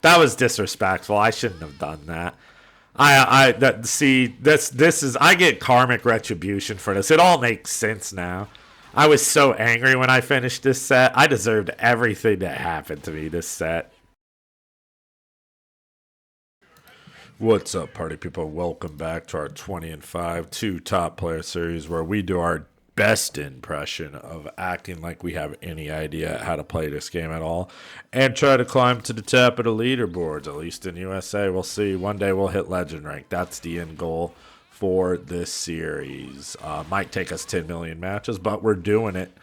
That was disrespectful. I shouldn't have done that. This is, I get karmic retribution for this. It all makes sense now. I was so angry when I finished this set. I deserved everything that happened to me this set. What's up, party people? Welcome back to our 20 and 5 two top player series where we do our best impression of acting like we have any idea how to play this game at all and try to climb to the top of the leaderboards, at least in USA. We'll see. One day we'll hit legend rank. That's the end goal for this series. Might take us 10 million matches, but we're doing it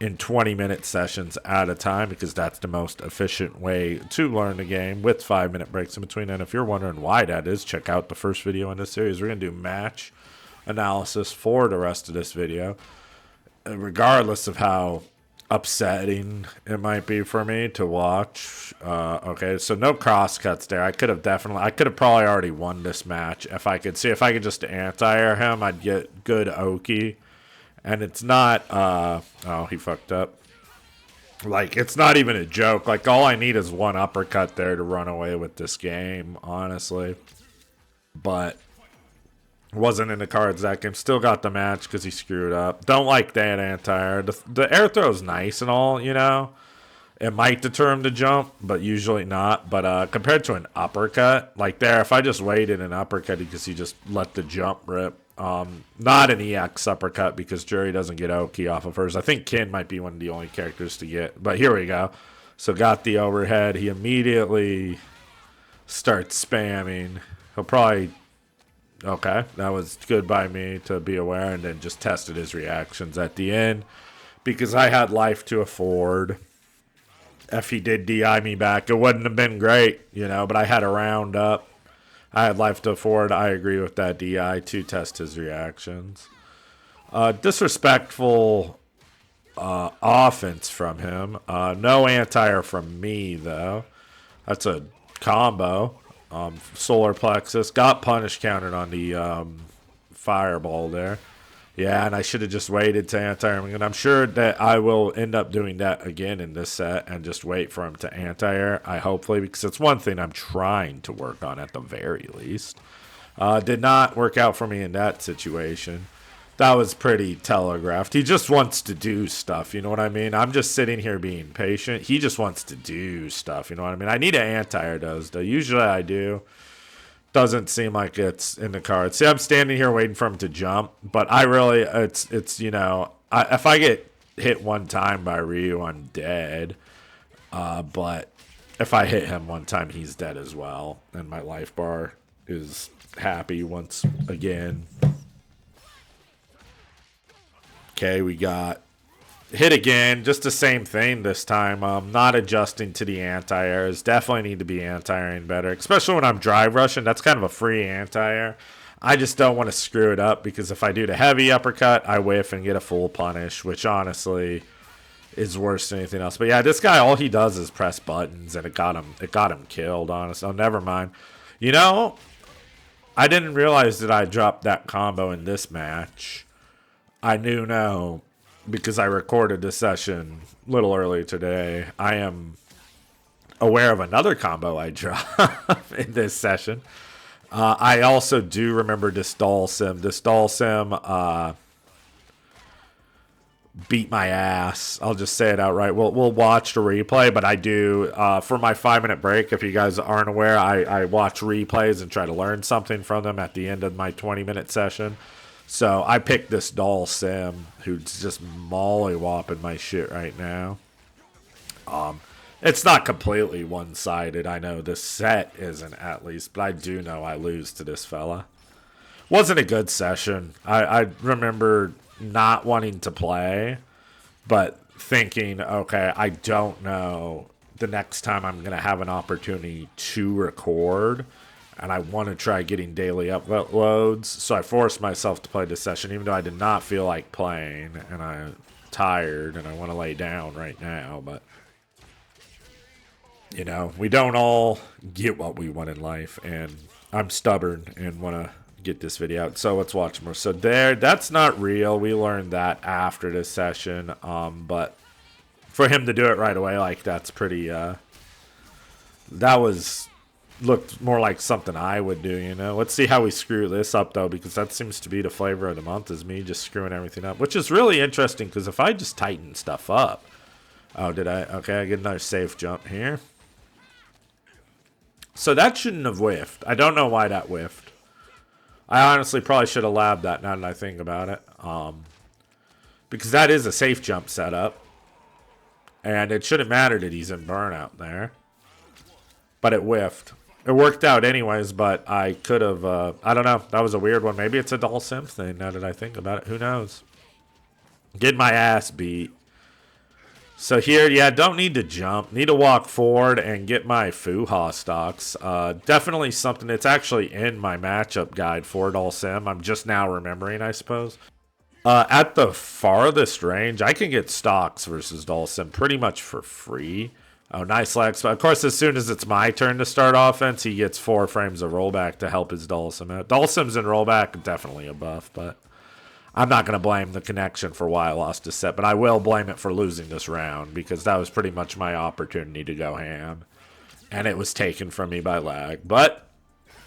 in 20-minute sessions at a time because that's the most efficient way to learn the game with 5-minute breaks in between. And if you're wondering why that is, check out the first video in this series. We're going to do match analysis for the rest of this video, regardless of how upsetting it might be for me to watch. Okay, so no cross cuts there. I could have probably already won this match if I could just anti-air him. I'd get good Oki. And it's not, oh, he fucked up. Like, it's not even a joke. Like, all I need is one uppercut there to run away with this game, honestly. But wasn't in the cards that game. Still got the match because he screwed up. Don't like that anti-air. The air throw is nice and all, you know. It might deter him to jump, but usually not. But compared to an uppercut, like there, if I just waited an uppercut because he just let the jump rip. Not an EX uppercut because Juri doesn't get Oki off of hers. I think Kin might be one of the only characters to get. But here we go. So got the overhead. He immediately starts spamming. He'll probably... Okay, that was good by me to be aware, and then just tested his reactions at the end because I had life to afford. If he did DI me back, it wouldn't have been great, you know, but I had a round up. I had life to afford. I agree with that DI to test his reactions. Disrespectful offense from him. No anti-air from me, though. That's a combo. Solar plexus. Got punish countered on the fireball there. Yeah, and I should have just waited to anti-air him. And I'm sure that I will end up doing that again in this set and just wait for him to anti-air. Hopefully, because it's one thing I'm trying to work on at the very least. Did not work out for me in that situation. That was pretty telegraphed. He just wants to do stuff, you know what I mean? I'm just sitting here being patient. He just wants to do stuff, you know what I mean? I need an anti-air though. Usually I do. Doesn't seem like it's in the cards. See, I'm standing here waiting for him to jump, but I really, it's you know, if I get hit one time by Ryu, I'm dead. But if I hit him one time, he's dead as well, and my life bar is happy once again. Okay, we got hit again. Just the same thing this time. Not adjusting to the anti-airs. Definitely need to be anti-airing better, especially when I'm drive rushing. That's kind of a free anti-air. I just don't want to screw it up because if I do the heavy uppercut, I whiff and get a full punish, which honestly is worse than anything else. But yeah, this guy, all he does is press buttons, and it got him killed, honestly. Oh, never mind. You know, I didn't realize that I dropped that combo in this match. I knew now because I recorded this session a little early today. I am aware of another combo I dropped in this session. I also do remember this Dhalsim. This Dhalsim beat my ass. I'll just say it outright. We'll watch the replay, but I do, for my 5-minute break, if you guys aren't aware, I watch replays and try to learn something from them at the end of my 20-minute session. So I picked this Dhalsim, who's just molly-whopping my shit right now. It's not completely one-sided. I know this set isn't, at least, but I do know I lose to this fella. Wasn't a good session. I remember not wanting to play, but thinking, okay, I don't know the next time I'm going to have an opportunity to record. And I want to try getting daily uploads. So I forced myself to play this session, even though I did not feel like playing. And I'm tired and I want to lay down right now. But, you know, we don't all get what we want in life. And I'm stubborn and want to get this video out. So let's watch more. So that's not real. We learned that after this session. But for him to do it right away, like, that's pretty... That looked more like something I would do, you know. Let's see how we screw this up though, because that seems to be the flavor of the month, is me just screwing everything up, which is really interesting because if I just tighten stuff up. Oh, did I? Okay, I get another safe jump here. So that shouldn't have whiffed. I don't know why that whiffed. I honestly probably should have labbed that now that I think about it. Because that is a safe jump setup. And it shouldn't matter that he's in burnout there. But it whiffed. It worked out anyways, but I could have, I don't know. That was a weird one. Maybe it's a Dhalsim thing now that I think about it. Who knows? Get my ass beat. So here, yeah, don't need to jump. Need to walk forward and get my Fuha stocks. Definitely something that's actually in my matchup guide for Dhalsim. I'm just now remembering, I suppose. At the farthest range, I can get stocks versus Dhalsim pretty much for free. Oh, nice lag spot. Of course, as soon as it's my turn to start offense, he gets 4 frames of rollback to help his Dhalsim out. Dhalsim's in rollback, definitely a buff, but I'm not going to blame the connection for why I lost a set, but I will blame it for losing this round because that was pretty much my opportunity to go ham. And it was taken from me by lag. But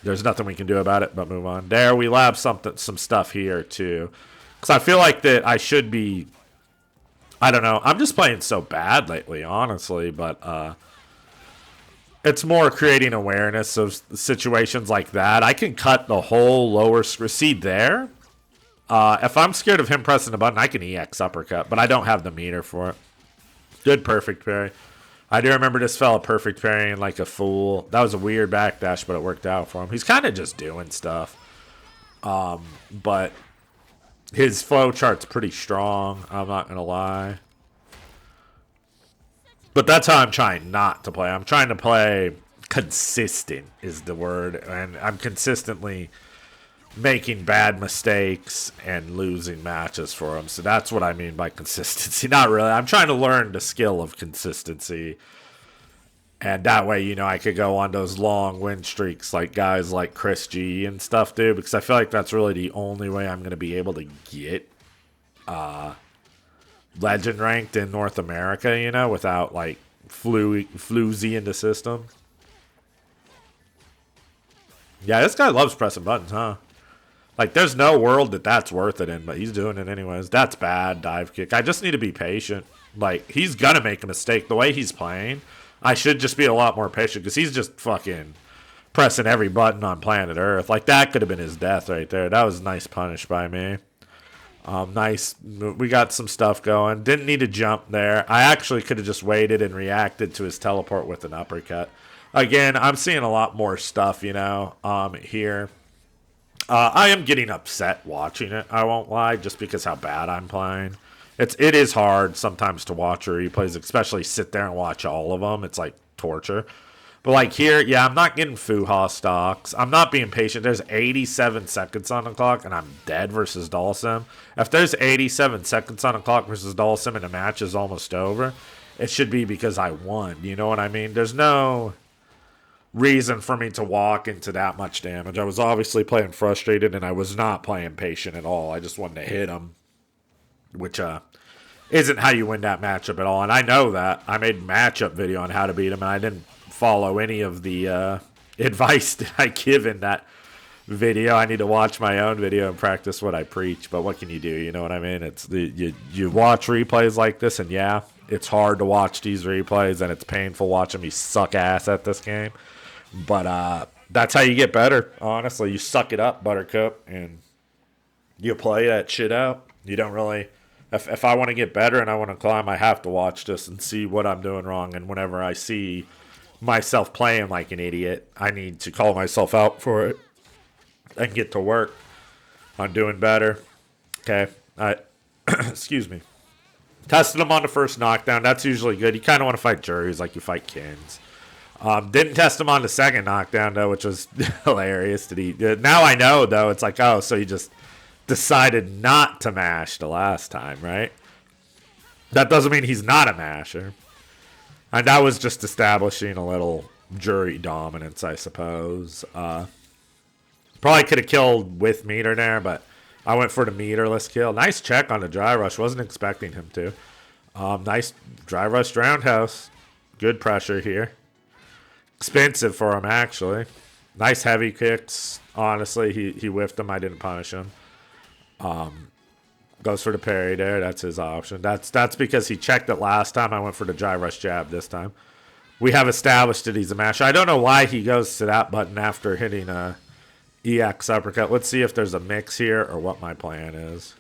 there's nothing we can do about it but move on. There, we lab some stuff here too. Because I feel like that I should be... I don't know. I'm just playing so bad lately, honestly. But it's more creating awareness of situations like that. I can cut the whole lower screen. See there? If I'm scared of him pressing the button, I can EX uppercut, but I don't have the meter for it. Good perfect parry. I do remember this fella perfect parrying like a fool. That was a weird backdash, but it worked out for him. He's kind of just doing stuff. But his flow chart's pretty strong, I'm not going to lie. But that's how I'm trying not to play. I'm trying to play consistent is the word, and I'm consistently making bad mistakes and losing matches for him. So that's what I mean by consistency. Not really. I'm trying to learn the skill of consistency. And that way, you know, I could go on those long win streaks like guys like Chris G and stuff do. Because I feel like that's really the only way I'm going to be able to get legend ranked in North America, you know, without like floozy in the system. Yeah, this guy loves pressing buttons, huh? Like, there's no world that that's worth it in, but he's doing it anyways. That's bad, dive kick. I just need to be patient. Like, he's gonna make a mistake. The way he's playing, I should just be a lot more patient, because he's just fucking pressing every button on planet Earth. Like, that could have been his death right there. That was nice punish by me. Nice. We got some stuff going. Didn't need to jump there. I actually could have just waited and reacted to his teleport with an uppercut. Again, I'm seeing a lot more stuff, you know, here. I am getting upset watching it, I won't lie, just because how bad I'm playing. It is hard sometimes to watch replays, especially sit there and watch all of them. It's like torture. But like here, yeah, I'm not getting Fuha stocks. I'm not being patient. There's 87 seconds on the clock, and I'm dead versus Dhalsim. If there's 87 seconds on the clock versus Dhalsim and the match is almost over, it should be because I won. You know what I mean? There's no reason for me to walk into that much damage. I was obviously playing frustrated, and I was not playing patient at all. I just wanted to hit him, which isn't how you win that matchup at all. And I know that. I made a matchup video on how to beat him, and I didn't follow any of the advice that I give in that video. I need to watch my own video and practice what I preach. But what can you do? You know what I mean? It's you watch replays like this, and yeah, it's hard to watch these replays, and it's painful watching me suck ass at this game. But that's how you get better, honestly. You suck it up, Buttercup, and you play that shit out. You don't really... If I want to get better and I want to climb, I have to watch this and see what I'm doing wrong. And whenever I see myself playing like an idiot, I need to call myself out for it and get to work on doing better. Okay. Excuse me. Tested him on the first knockdown. That's usually good. You kind of want to fight Juris like you fight Kins. Didn't test him on the second knockdown, though, which was hilarious. Now I know, though. It's like, oh, so you just decided not to mash the last time, right? That doesn't mean he's not a masher. And that was just establishing a little Juri dominance, I suppose. Probably could have killed with meter there, but I went for the meterless kill. Nice check on the dry rush. Wasn't expecting him to. Nice dry rush roundhouse. Good pressure here. Expensive for him, actually. Nice heavy kicks. Honestly, he whiffed them. I didn't punish him. Goes for the parry there. That's his option. That's because he checked it last time. I went for the drive rush jab this time. We have established that he's a masher. I don't know why he goes to that button after hitting a EX uppercut. Let's see if there's a mix here or what my plan is.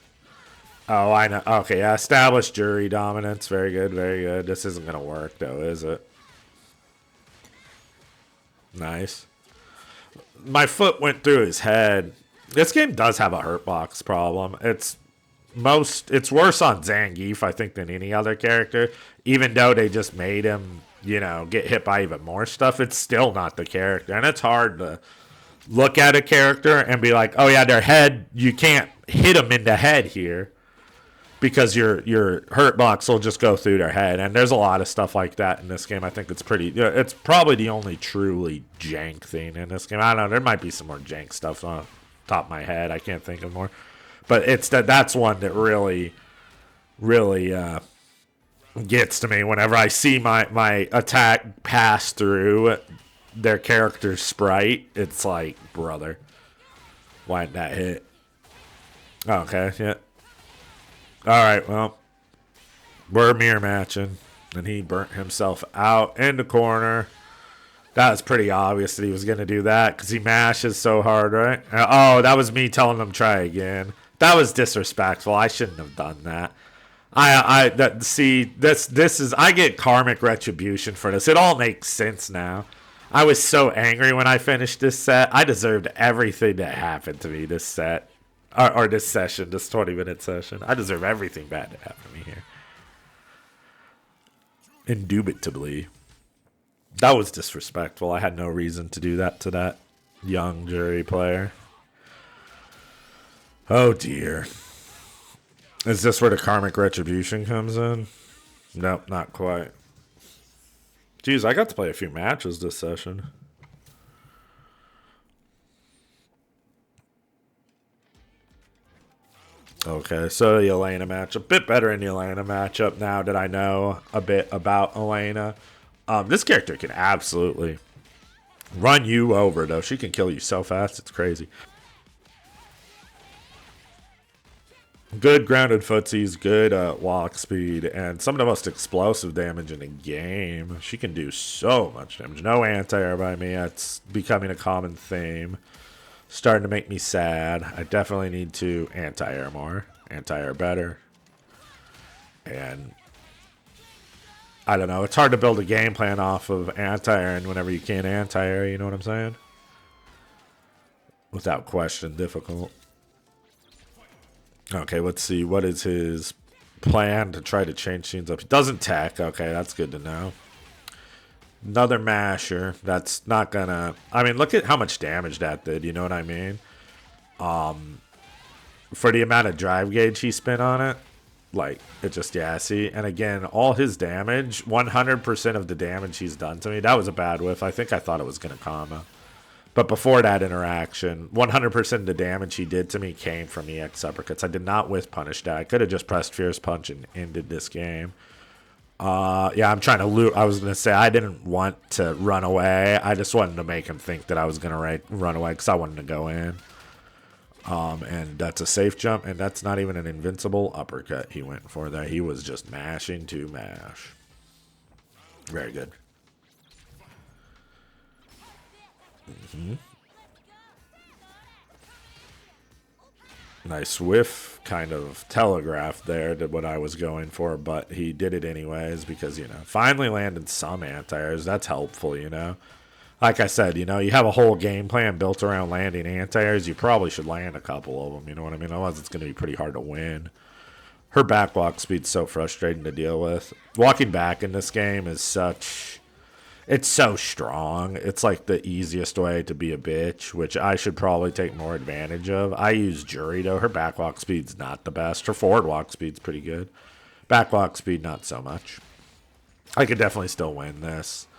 Oh, I know. Okay, yeah, established Juri dominance. Very good, very good. This isn't going to work, though, is it? Nice. My foot went through his head. This game does have a hurt box problem. It's worse on Zangief, I think, than any other character. Even though they just made him, get hit by even more stuff, it's still not the character. And it's hard to look at a character and be like, oh yeah, their head, you can't hit them in the head here because your hurt box will just go through their head. And there's a lot of stuff like that in this game. I think it's probably the only truly jank thing in this game. I don't know, there might be some more jank stuff on the top of my head. I can't think of more. But that's one that really gets to me whenever I see my attack pass through their character's sprite. It's like, brother, why didn't that hit? Okay, yeah. Alright, well, we're mirror matching. And he burnt himself out in the corner. That was pretty obvious that he was going to do that because he mashes so hard, right? Oh, that was me telling him try again. That was disrespectful. I shouldn't have done that. I get karmic retribution for this. It all makes sense now. I was so angry when I finished this set. I deserved everything that happened to me this set. Or this session, this 20-minute session. I deserve everything bad to happen to me here. Indubitably. That was disrespectful. I had no reason to do that to that young Juri player. Oh dear. Is this where the karmic retribution comes in? Nope, not quite. Jeez, I got to play a few matches this session. Okay, so the Elena match. A bit better in the Elena matchup now that I know a bit about Elena. This character can absolutely run you over, though. She can kill you so fast, it's crazy. Good grounded footsies, good walk speed, and some of the most explosive damage in the game. She can do so much damage. No anti-air by me. It's becoming a common theme. Starting to make me sad. I definitely need to anti-air more. Anti-air better. And I don't know. It's hard to build a game plan off of anti-air and whenever you can't anti-air, you know what I'm saying? Without question, difficult. Okay, let's see. What is his plan to try to change things up? He doesn't tech. Okay, that's good to know. Another masher. That's not gonna... I mean, look at how much damage that did. You know what I mean? For the amount of drive gauge he spent on it, like, it just, yeah, see? And again, all his damage, 100% of the damage he's done to me, that was a bad whiff. I think I thought it was gonna combo. But before that interaction, 100% of the damage he did to me came from EX uppercuts. I did not whiff punish that. I could have just pressed Fierce Punch and ended this game. Yeah, I'm trying to loot. I was going to say I didn't want to run away. I just wanted to make him think that I was going to run away because I wanted to go in. And that's a safe jump, and that's not even an invincible uppercut he went for there. He was just mashing to mash. Very good. Nice whiff, kind of telegraphed there to what I was going for, but he did it anyways because, finally landed some anti-airs. That's helpful, Like I said, you have a whole game plan built around landing anti-airs. You probably should land a couple of them, you know what I mean? Otherwise, it's going to be pretty hard to win. Her back walk speed's so frustrating to deal with. Walking back in this game is such... It's so strong. It's like the easiest way to be a bitch, which I should probably take more advantage of. I use Juri, though. Her back walk speed's not the best. Her forward walk speed's pretty good. Back walk speed, not so much. I could definitely still win this.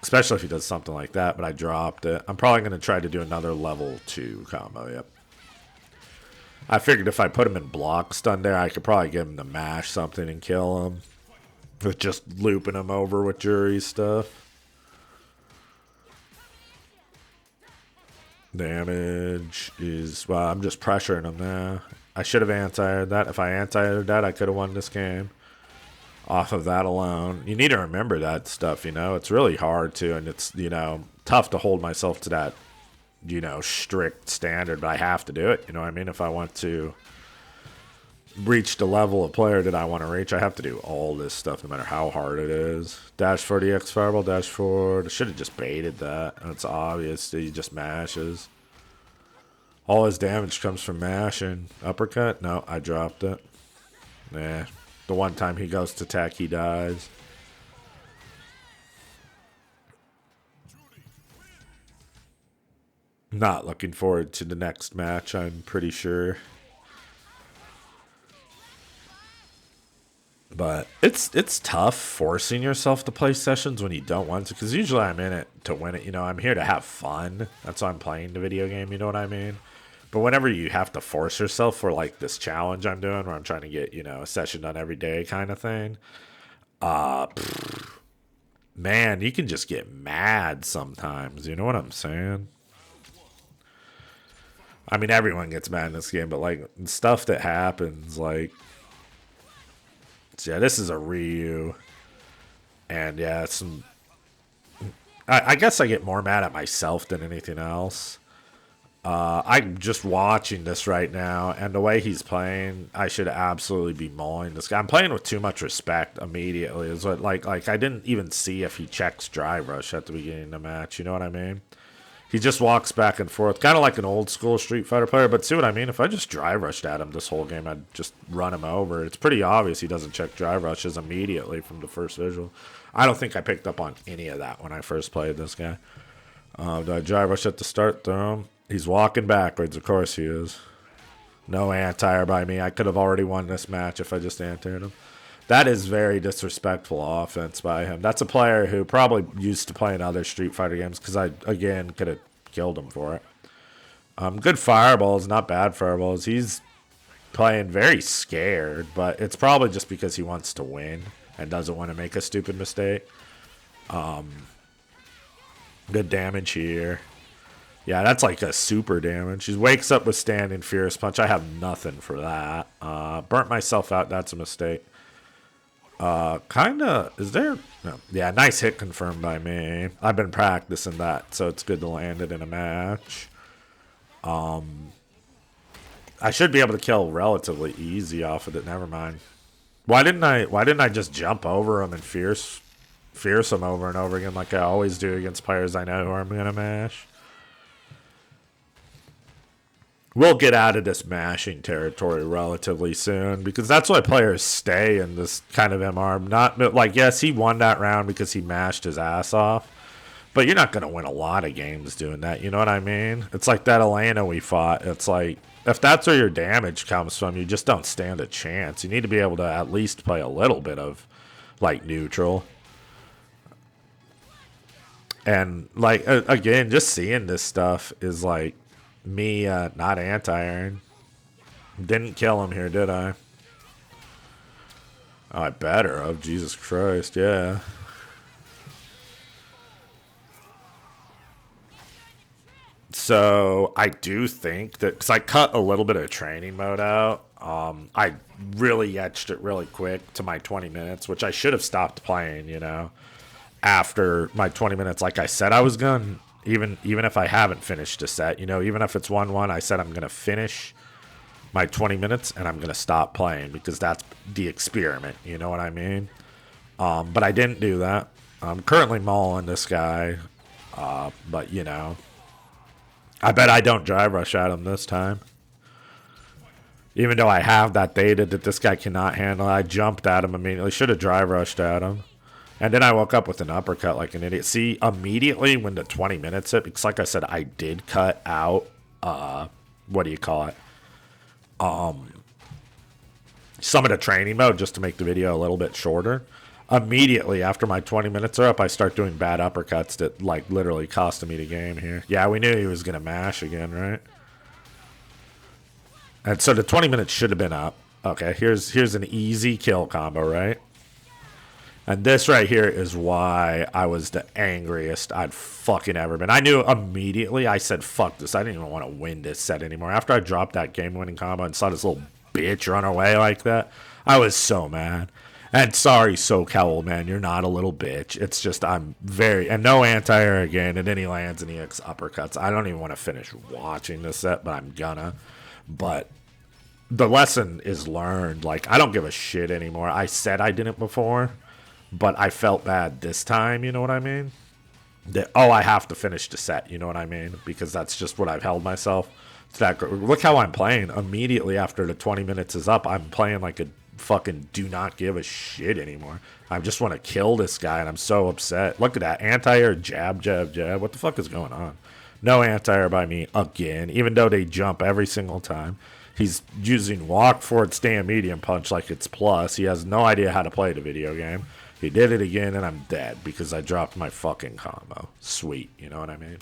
Especially if he does something like that, but I dropped it. I'm probably going to try to do another level 2 combo, yep. I figured if I put him in block stun there, I could probably get him to mash something and kill him. with just looping him over with Juri stuff. Damage is, well, I'm just pressuring him now. I should have anti-aired that. If I anti-aired that, I could have won this game off of that alone. You need to remember that stuff, you know. It's really hard to, and it's, you know, tough to hold myself to that, you know, strict standard, but I have to do it, you know what I mean? If I want to reach the level of player that I want to reach, I have to do all this stuff no matter how hard it is. Dash for the X fireball, dash forward. I should have just baited that. And it's obvious that he just mashes. All his damage comes from mashing. Uppercut? No, I dropped it. Nah. The one time he goes to attack, he dies. Not looking forward to the next match, I'm pretty sure. But it's tough forcing yourself to play sessions when you don't want to, because usually I'm in it to win it. You know, I'm here to have fun. That's why I'm playing the video game, you know what I mean? But whenever you have to force yourself for, like, this challenge I'm doing where I'm trying to get, you know, a session done every day kind of thing, man, you can just get mad sometimes. You know what I'm saying? I mean, everyone gets mad in this game, but, like, stuff that happens, like, yeah, this is a Ryu. And, yeah, some... I guess I get more mad at myself than anything else. I'm just watching this right now, and the way he's playing, I should absolutely be mauling this guy. I'm playing with too much respect immediately. Is what, like I didn't even see if he checks drive rush at the beginning of the match. You know what I mean? He just walks back and forth, kind of like an old school Street Fighter player. But see what I mean? If I just drive rushed at him this whole game, I'd just run him over. It's pretty obvious he doesn't check drive rushes immediately from the first visual. I don't think I picked up on any of that when I first played this guy. Did I drive rush at the start? Throw him. He's walking backwards. Of course he is. No anti-air by me. I could have already won this match if I just anti-aired him. That is very disrespectful offense by him. That's a player who probably used to play in other Street Fighter games, because I, again, could have killed him for it. Good fireballs, not bad fireballs. He's playing very scared, but it's probably just because he wants to win and doesn't want to make a stupid mistake. Good damage here. Yeah, that's like a super damage. He wakes up with standing Fierce Punch. I have nothing for that. Burnt myself out. That's a mistake. Kinda, is there? No. Yeah, nice hit confirmed by me. I've been practicing that, so it's good to land it in a match. I should be able to kill relatively easy off of it. Never mind. Why didn't I just jump over him and fierce him over and over again like I always do against players I know who I'm gonna mash? We'll get out of this mashing territory relatively soon, because that's why players stay in this kind of MR. Not like, yes, he won that round because he mashed his ass off, but you're not going to win a lot of games doing that. You know what I mean? It's like that Elena we fought. It's like, if that's where your damage comes from, you just don't stand a chance. You need to be able to at least play a little bit of, like, neutral. And, like, again, just seeing this stuff is like, me not anti-airing. Didn't kill him here, did I? Oh, I better have. Jesus Christ, yeah. So I do think that, because I cut a little bit of training mode out, I really etched it really quick to my 20 minutes, which I should have stopped playing, you know, after my 20 minutes. Like I said I was going to. Even if I haven't finished a set, you know, even if it's 1-1, I said I'm going to finish my 20 minutes and I'm going to stop playing, because that's the experiment, you know what I mean? But I didn't do that. I'm currently mauling this guy, but, you know, I bet I don't drive rush at him this time. Even though I have that data that this guy cannot handle, I jumped at him immediately. Should have drive rushed at him. And then I woke up with an uppercut like an idiot. See, immediately when the 20 minutes hit, because like I said, I did cut out, what do you call it? Some of the training mode just to make the video a little bit shorter. Immediately after my 20 minutes are up, I start doing bad uppercuts that, like, literally costed me the game here. Yeah, we knew he was going to mash again, right? And so the 20 minutes should have been up. Okay, here's an easy kill combo, right? And this right here is why I was the angriest I'd fucking ever been. I knew immediately. I said, fuck this. I didn't even want to win this set anymore. After I dropped that game-winning combo and saw this little bitch run away like that, I was so mad. And sorry, SoCal, man, you're not a little bitch. It's just I'm very... And no anti-air again, and then he lands and EX uppercuts. I don't even want to finish watching this set, but I'm gonna. But the lesson is learned. Like, I don't give a shit anymore. I said I didn't before, but I felt bad this time, you know what I mean? That, oh, I have to finish the set, you know what I mean? Because that's just what I've held myself to that. Look how I'm playing. Immediately after the 20 minutes is up, I'm playing like a fucking do not give a shit anymore. I just want to kill this guy, and I'm so upset. Look at that. Anti-air, jab, jab, jab. What the fuck is going on? No anti-air by me again, even though they jump every single time. He's using walk forward, stand, medium punch like it's plus. He has no idea how to play the video game. He did it again, and I'm dead because I dropped my fucking combo. Sweet, you know what I mean?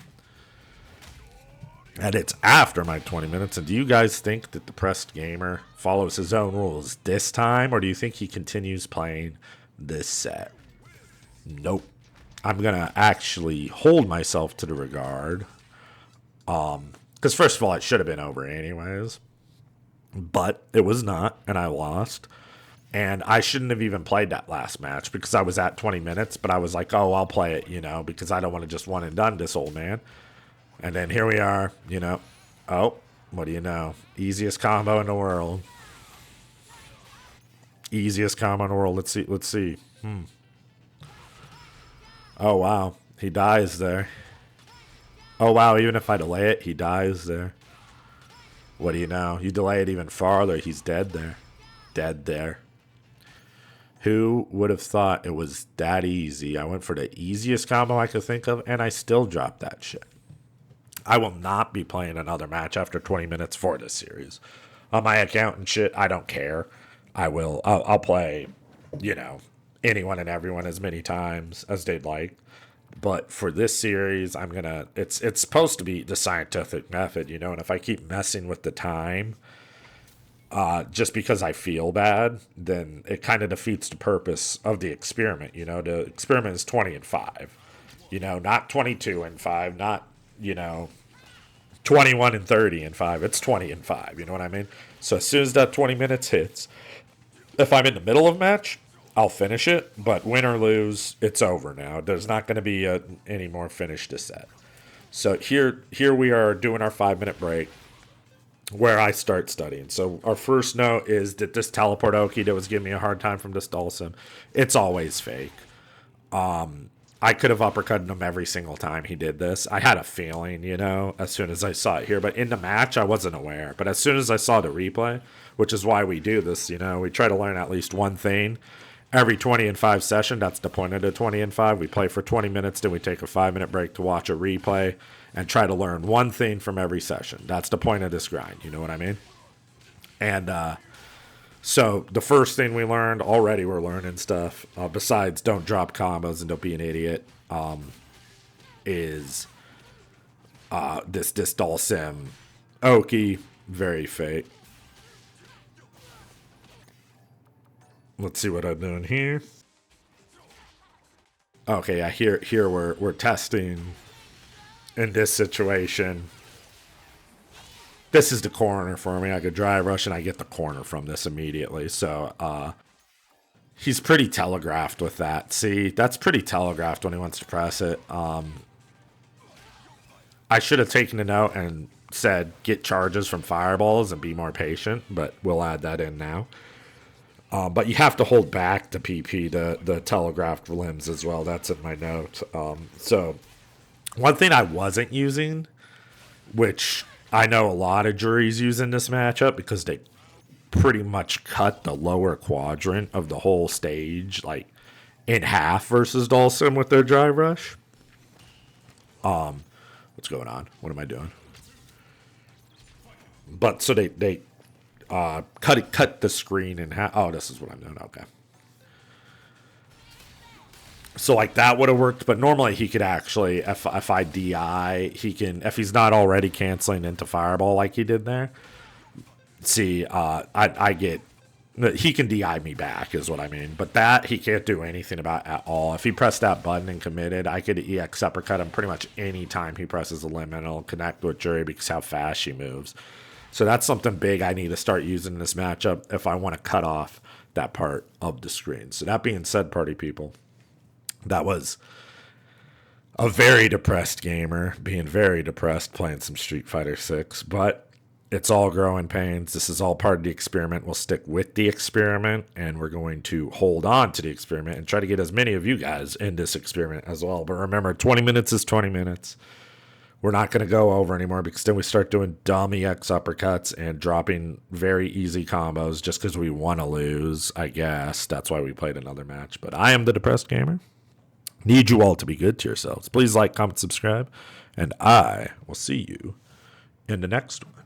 And it's after my 20 minutes. And do you guys think that the pressed gamer follows his own rules this time? Or do you think he continues playing this set? Nope. I'm going to actually hold myself to the regard. Because first of all, it should have been over anyways. But it was not, and I lost. And I shouldn't have even played that last match because I was at 20 minutes. But I was like, oh, I'll play it, you know, because I don't want to just one and done this old man. And then here we are, you know. Oh, what do you know? Easiest combo in the world. Easiest combo in the world. Let's see. Oh, wow. He dies there. Oh, wow. Even if I delay it, he dies there. What do you know? You delay it even farther, he's dead there. Dead there. Who would have thought it was that easy? I went for the easiest combo I could think of, and I still dropped that shit. I will not be playing another match after 20 minutes for this series. On my account and shit, I don't care. I'll play, you know, anyone and everyone as many times as they'd like. But for this series, I'm gonna. It's supposed to be the scientific method, you know. And if I keep messing with the time, just because I feel bad, then it kind of defeats the purpose of the experiment. You know, the experiment is 20 and 5. You know, not 22 and 5, not, you know, 21 and 30 and 5. It's 20 and 5. You know what I mean? So as soon as that 20 minutes hits, if I'm in the middle of a match, I'll finish it. But win or lose, it's over now. There's not going to be any more finish to set. So here we are doing our 5-minute break where I start studying. So our first note is that this teleport Oki that was giving me a hard time from this Dhalsim, it's always fake. I could have uppercutted him every single time he did this. I had a feeling, you know, as soon as I saw it here. But in the match, I wasn't aware. But as soon as I saw the replay, which is why we do this, you know, we try to learn at least one thing every 20 and 5 session. That's the point of the 20 and 5. We play for 20 minutes, then we take a 5-minute break to watch a replay and try to learn one thing from every session. That's the point of this grind, you know what I mean? And so the first thing we learned, already we're learning stuff, besides don't drop combos and don't be an idiot, is this Dhalsim Oki, very fake. Let's see what I'm doing here. Okay, yeah, here we're testing in this situation. This is the corner for me. I could drive rush and I get the corner from this immediately. So he's pretty telegraphed with that. See, that's pretty telegraphed when he wants to press it. I should have taken a note and said get charges from fireballs and be more patient, but we'll add that in now. But you have to hold back the PP, the telegraphed limbs as well. That's in my note. So one thing I wasn't using, which I know a lot of Juris use in this matchup because they pretty much cut the lower quadrant of the whole stage like in half versus Dhalsim with their drive rush. What's going on? What am I doing? But so they cut the screen in half. Oh, this is what I'm doing. Okay. So like that would have worked, but normally he could actually, if I DI, he can, if he's not already canceling into fireball like he did there. See, I get He can DI me back is what I mean. But that he can't do anything about at all. If he pressed that button and committed, I could EX uppercut him pretty much any time he presses a limit. It'll connect with Juri because how fast she moves. So that's something big I need to start using in this matchup if I want to cut off that part of the screen. So that being said, party people, that was a very depressed gamer, being very depressed playing some Street Fighter 6, but it's all growing pains. This is all part of the experiment. We'll stick with the experiment, and we're going to hold on to the experiment and try to get as many of you guys in this experiment as well. But remember, 20 minutes is 20 minutes. We're not going to go over anymore because then we start doing dumb EX uppercuts and dropping very easy combos just because we want to lose, I guess. That's why we played another match. But I am the Depressed Gamer. Need you all to be good to yourselves. Please like, comment, subscribe, and I will see you in the next one.